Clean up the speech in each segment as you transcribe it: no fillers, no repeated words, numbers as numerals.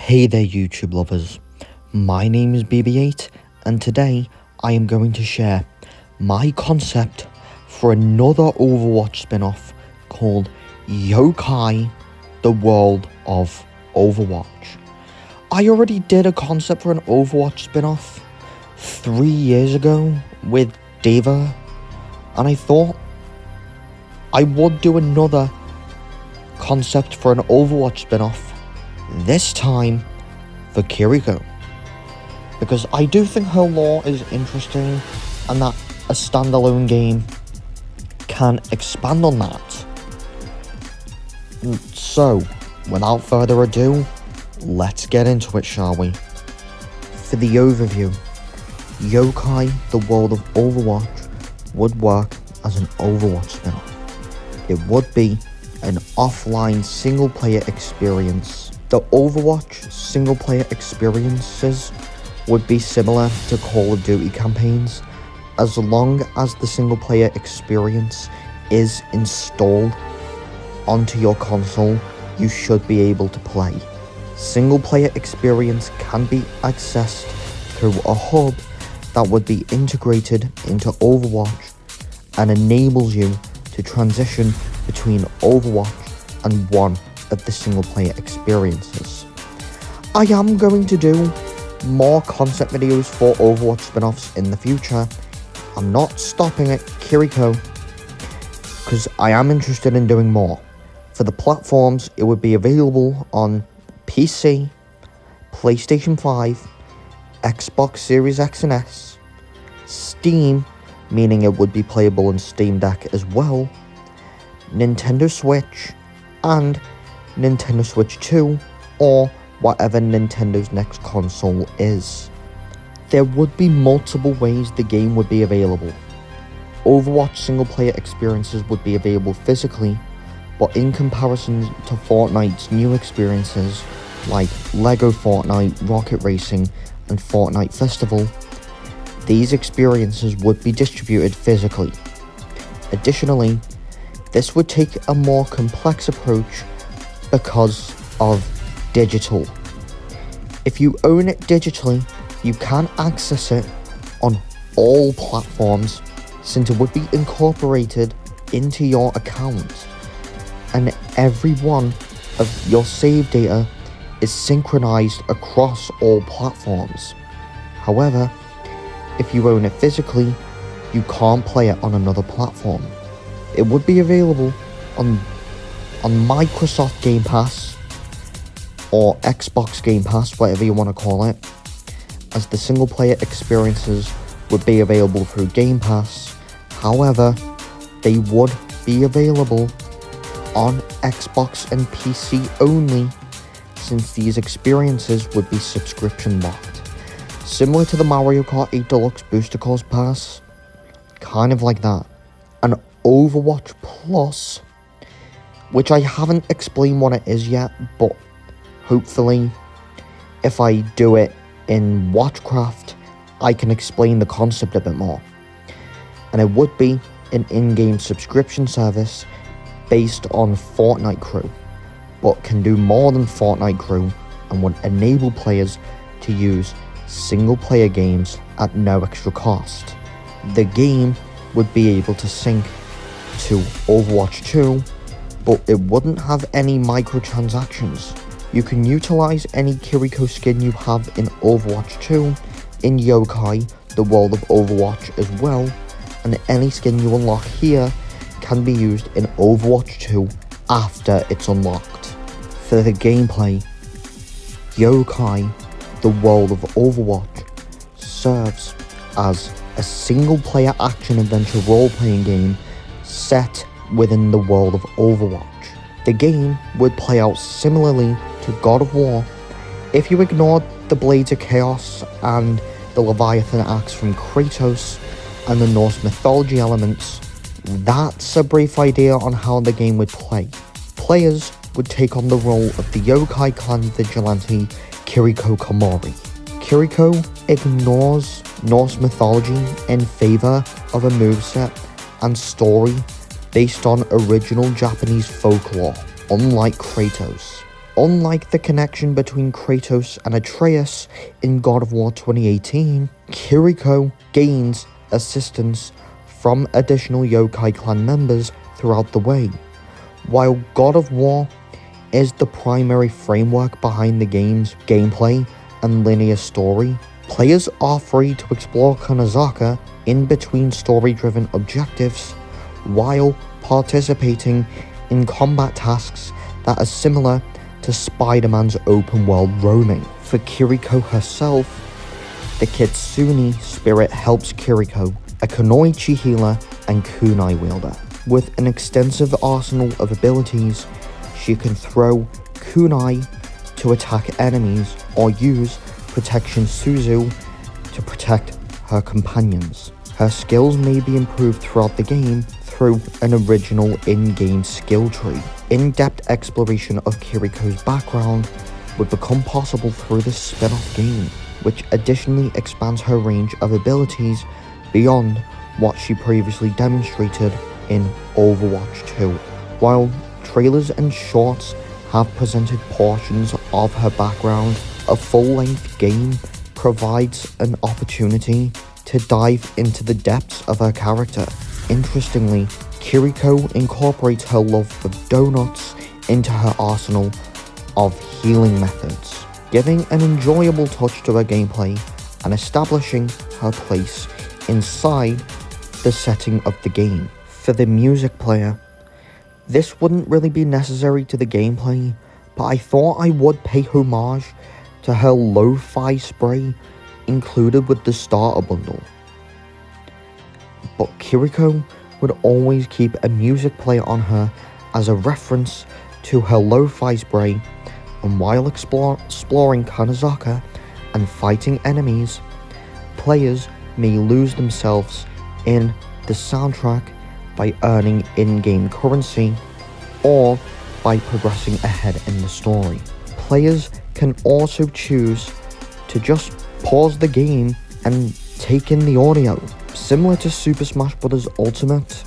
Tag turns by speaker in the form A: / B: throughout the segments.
A: Hey there YouTube lovers, my name is BB8 and today I am going to share my concept for another Overwatch spin-off called Yokai, the World of Overwatch. I already did a concept for an Overwatch spin-off 3 years ago with Diva, and I thought I would do another concept for an Overwatch spin-off, this time for Kiriko, because I do think her lore is interesting and that a standalone game can expand on that. So, without further ado, let's get into it, shall we? For the overview, Yokai, the World of Overwatch, would work as an Overwatch spin-off. It would be an offline single-player experience. The Overwatch single-player experiences would be similar to Call of Duty campaigns. As long as the single-player experience is installed onto your console, you should be able to play. Single-player experience can be accessed through a hub that would be integrated into Overwatch and enables you to transition between Overwatch and one of the single-player experiences. I am going to do more concept videos for Overwatch spin-offs in the future. I'm not stopping at Kiriko because I am interested in doing more. For the platforms, it would be available on PC, PlayStation 5, Xbox Series X and S, Steam, meaning it would be playable on Steam Deck as well, Nintendo Switch, and Nintendo Switch 2, or whatever Nintendo's next console is. There would be multiple ways the game would be available. Overwatch single-player experiences would be available physically, but in comparison to Fortnite's new experiences like LEGO Fortnite, Rocket Racing, and Fortnite Festival, these experiences would be distributed physically. Additionally, this would take a more complex approach because of digital. If you own it digitally, you can access it on all platforms since it would be incorporated into your account, and every one of your save data is synchronized across all platforms. However, if you own it physically, you can't play it on another platform. It would be available on Microsoft Game Pass or Xbox Game Pass, whatever you want to call it, as the single player experiences would be available through Game Pass. However, they would be available on Xbox and PC only, since these experiences would be subscription locked. Similar to the Mario Kart 8 Deluxe Booster Course Pass, kind of like that. An Overwatch Plus, which I haven't explained what it is yet, but hopefully if I do it in Watchcraft, I can explain the concept a bit more. And it would be an in-game subscription service based on Fortnite Crew, but can do more than Fortnite Crew and would enable players to use single-player games at no extra cost. The game would be able to sync to Overwatch 2, but it wouldn't have any microtransactions. You can utilize any Kiriko skin you have in Overwatch 2 in Yokai, the World of Overwatch as well, and any skin you unlock here can be used in Overwatch 2 after it's unlocked. For the gameplay, Yokai, the World of Overwatch, serves as a single-player action-adventure role-playing game set within the world of Overwatch. The game would play out similarly to God of War if you ignored the Blades of Chaos and the Leviathan axe from Kratos and the Norse mythology elements. That's a brief idea on how the game would play. Players would take on the role of the Yokai clan vigilante Kiriko Kamori. Kiriko ignores Norse mythology in favour of a moveset and story based on original Japanese folklore, unlike Kratos. Unlike the connection between Kratos and Atreus in God of War 2018, Kiriko gains assistance from additional Yokai clan members throughout the way. While God of War is the primary framework behind the game's gameplay and linear story, players are free to explore Kanazaka in between story-driven objectives while participating in combat tasks that are similar to Spider-Man's open-world roaming. For Kiriko herself, the Kitsune spirit helps Kiriko, a Kunoichi healer and kunai wielder. With an extensive arsenal of abilities, she can throw kunai to attack enemies or use protection Suzu to protect her companions. Her skills may be improved throughout the game through an original in-game skill tree. In-depth exploration of Kiriko's background would become possible through this spin-off game, which additionally expands her range of abilities beyond what she previously demonstrated in Overwatch 2. While trailers and shorts have presented portions of her background, a full-length game provides an opportunity to dive into the depths of her character. Interestingly, Kiriko incorporates her love for donuts into her arsenal of healing methods, giving an enjoyable touch to her gameplay and establishing her place inside the setting of the game. For the music player, this wouldn't really be necessary to the gameplay, but I thought I would pay homage to her lo-fi spray included with the starter bundle. But Kiriko would always keep a music player on her as a reference to her lo-fi spray, and while exploring Kanazaka and fighting enemies, players may lose themselves in the soundtrack by earning in-game currency or by progressing ahead in the story. Players can also choose to just pause the game and take in the audio. Similar to Super Smash Bros. Ultimate,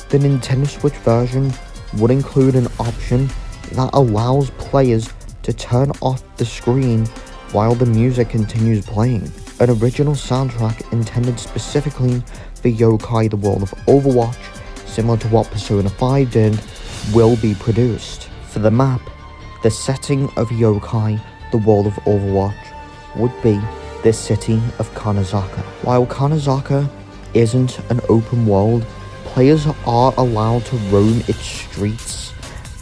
A: the Nintendo Switch version would include an option that allows players to turn off the screen while the music continues playing. An original soundtrack intended specifically for Yokai the World of Overwatch, similar to what Persona 5 did, will be produced. For the map, the setting of Yokai the World of Overwatch would be the city of Kanazaka. While Kanazaka isn't an open world, players are allowed to roam its streets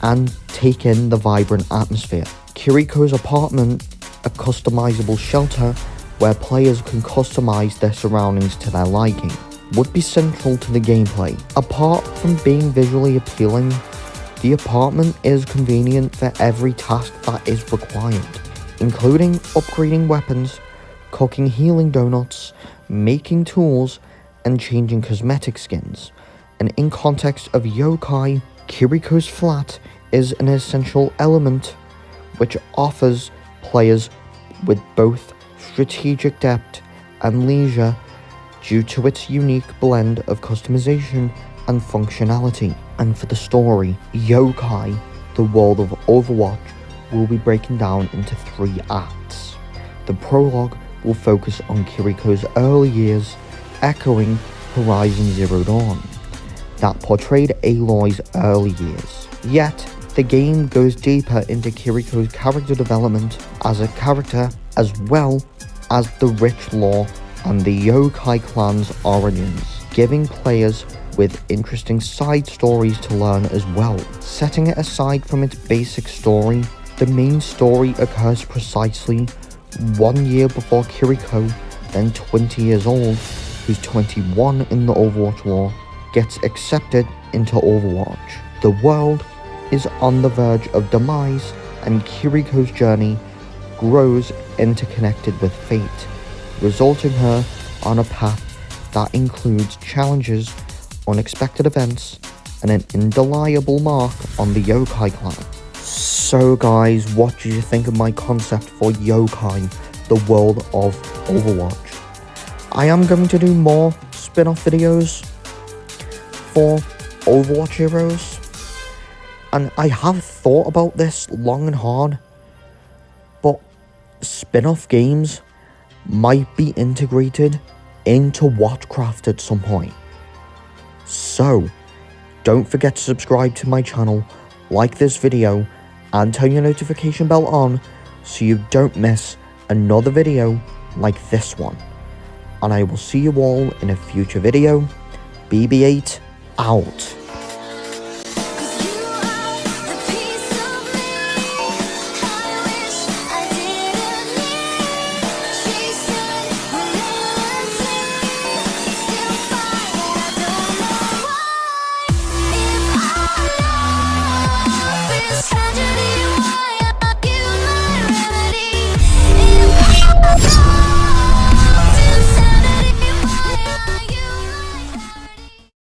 A: and take in the vibrant atmosphere. Kiriko's apartment, a customizable shelter where players can customize their surroundings to their liking, would be central to the gameplay. Apart from being visually appealing, the apartment is convenient for every task that is required, including upgrading weapons, cooking healing donuts, making tools, and changing cosmetic skins. And in context of Yokai, Kiriko's flat is an essential element which offers players with both strategic depth and leisure due to its unique blend of customization and functionality. And for the story, Yokai, the World of Overwatch, will be broken down into 3 acts. The prologue will focus on Kiriko's early years, echoing Horizon Zero Dawn, that portrayed Aloy's early years. Yet, the game goes deeper into Kiriko's character development as a character, as well as the rich lore and the Yokai clan's origins, giving players with interesting side stories to learn as well. Setting it aside from its basic story, the main story occurs precisely 1 year before Kiriko, then 20 years old, who's 21 in the Overwatch lore, gets accepted into Overwatch. The world is on the verge of demise, and Kiriko's journey grows interconnected with fate, resulting her on a path that includes challenges, unexpected events, and an indelible mark on the Yokai clan. So guys, what did you think of my concept for Yokai, the World of Overwatch? I am going to do more spin-off videos for Overwatch heroes, and I have thought about this long and hard, spin-off games might be integrated into Watchcraft at some point. So, don't forget to subscribe to my channel, like this video, and turn your notification bell on so you don't miss another video like this one. And I will see you all in a future video. BB8 out.